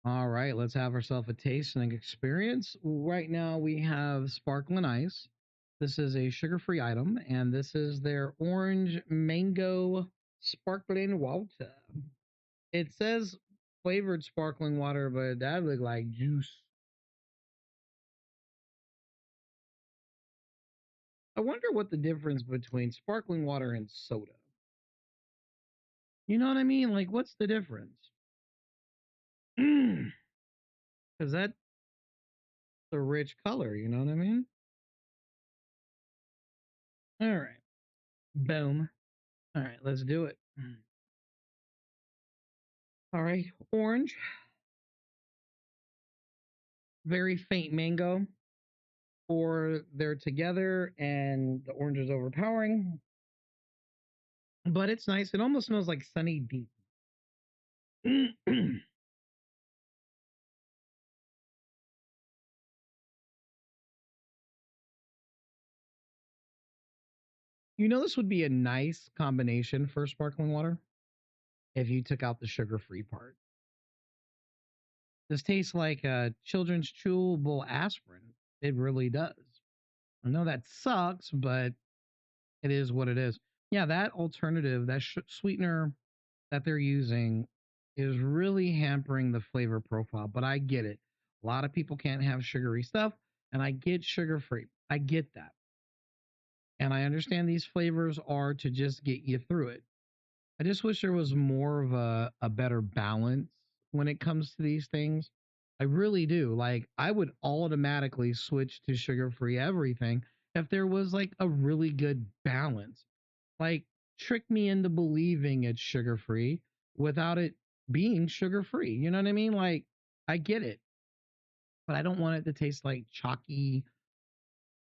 All right, let's have ourselves a tasting experience. Right now we have sparkling ice. This is a sugar-free item, and this is their orange mango sparkling water. It says flavored sparkling water, but that look like juice. I wonder what the difference between sparkling water and soda. You know what I mean? Like, what's the difference? Because that's a rich color. You know what I mean? All right, boom. All right, let's do it. All right, orange, very faint mango, or they're together and the orange is overpowering, but it's nice. It almost smells like Sunny D. You know, this would be a nice combination for sparkling water if you took out the sugar free part. This tastes like a children's chewable aspirin. It really does. I know that sucks, but it is what it is. Yeah, that alternative, that sweetener that they're using is really hampering the flavor profile, but I get it. A lot of people can't have sugary stuff, and I get sugar free. I get that. And I understand these flavors are to just get you through it. I just wish there was more of a better balance when it comes to these things. I really do. Like, I would automatically switch to sugar free everything if there was like a really good balance. Like, trick me into believing it's sugar free without it being sugar free. You know what I mean? Like, I get it, but I don't want it to taste like chalky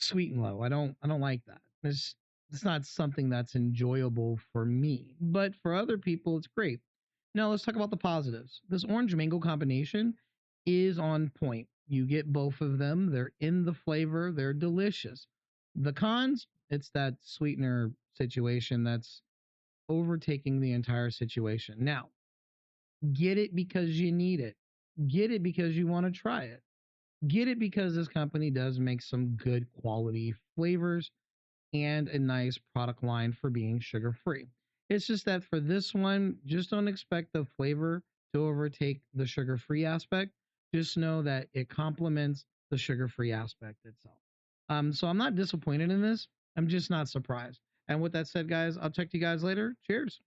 sweet and low. I don't like that. It's not something that's enjoyable for me, but for other people, it's great. Now let's talk about the positives. This orange mango combination is on point. You get both of them. They're in the flavor. They're delicious. The cons, it's that sweetener situation that's overtaking the entire situation. Now, get it because you need it. Get it because you want to try it. Get it because this company does make some good quality flavors and a nice product line for being sugar free. It's just that for this one, just don't expect the flavor to overtake the sugar free aspect. Just know that it complements the sugar free aspect itself. So I'm not disappointed in this. I'm just not surprised. And with that said, guys, I'll check you guys later. Cheers.